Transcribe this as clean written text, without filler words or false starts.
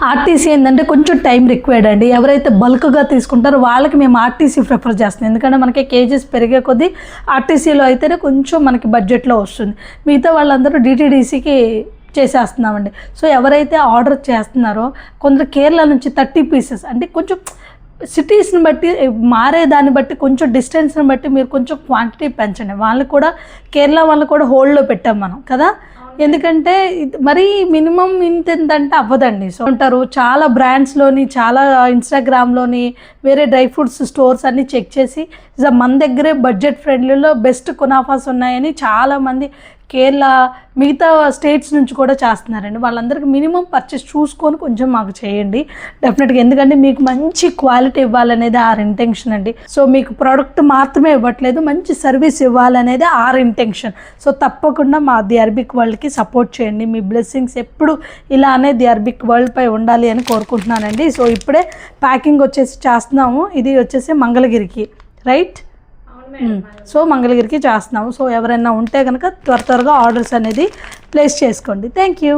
RTC ఏంటంటే కొంచెం time required అండి. ఎవరైతే బల్క్గా తీసుకుంటారో వాళ్ళకి మేము ఆర్టీసీ ప్రిఫర్ చేస్తాం. ఎందుకంటే మనకి కేజెస్ పెరిగే కొద్దీ ఆర్టీసీలో అయితేనే కొంచెం మనకి బడ్జెట్లో వస్తుంది. మిగతా వాళ్ళందరూ డిటీడీసీకి చేసేస్తున్నామండి. సో ఎవరైతే ఆర్డర్ చేస్తున్నారో కొందరు కేరళ నుంచి 30 పీసెస్ అంటే కొంచెం సిటీస్ని బట్టి మారేదాన్ని బట్టి కొంచెం డిస్టెన్స్ని బట్టి మీరు కొంచెం క్వాంటిటీ పెంచండి. వాళ్ళు కూడా కేరళ వాళ్ళు కూడా హోల్డ్లో పెట్టాం మనం కదా. ఎందుకంటే మరీ మినిమం ఇంతంటే అవ్వదండి. సో అంటారు చాలా బ్రాండ్స్లోని చాలా ఇన్స్టాగ్రామ్లోని వేరే డ్రై ఫ్రూట్స్ స్టోర్స్ అన్నీ చెక్ చేసి మన దగ్గరే బడ్జెట్ ఫ్రెండ్లీలో బెస్ట్ కునాఫాస్ ఉన్నాయని చాలామంది కేరళ మిగతా స్టేట్స్ నుంచి కూడా చేస్తున్నారండి. వాళ్ళందరికీ మినిమం పర్చేస్ చూసుకొని కొంచెం మాకు చేయండి డెఫినెట్గా. ఎందుకంటే మీకు మంచి క్వాలిటీ ఇవ్వాలనేది ఆర్ ఇంటెన్షన్ అండి. సో మీకు ప్రోడక్ట్ మాత్రమే ఇవ్వట్లేదు, మంచి సర్వీస్ ఇవ్వాలనేది ఆర్ ఇంటెన్షన్. సో తప్పకుండా మా ది అరబిక్ వరల్డ్కి సపోర్ట్ చేయండి. మీ బ్లెస్సింగ్స్ ఎప్పుడు ఇలానే ది అరబిక్ వరల్డ్ పై ఉండాలి అని కోరుకుంటున్నానండి. సో ఇప్పుడే ప్యాకింగ్ వచ్చేసి చేస్తున్నాము. ఇది వచ్చేసి మంగళగిరికి రైట్. సో మంగళగిరికి చేస్తున్నాము. సో ఎవరైనా ఉంటే కనుక త్వరగా ఆర్డర్స్ అనేది ప్లేస్ చేసుకోండి. Thank you.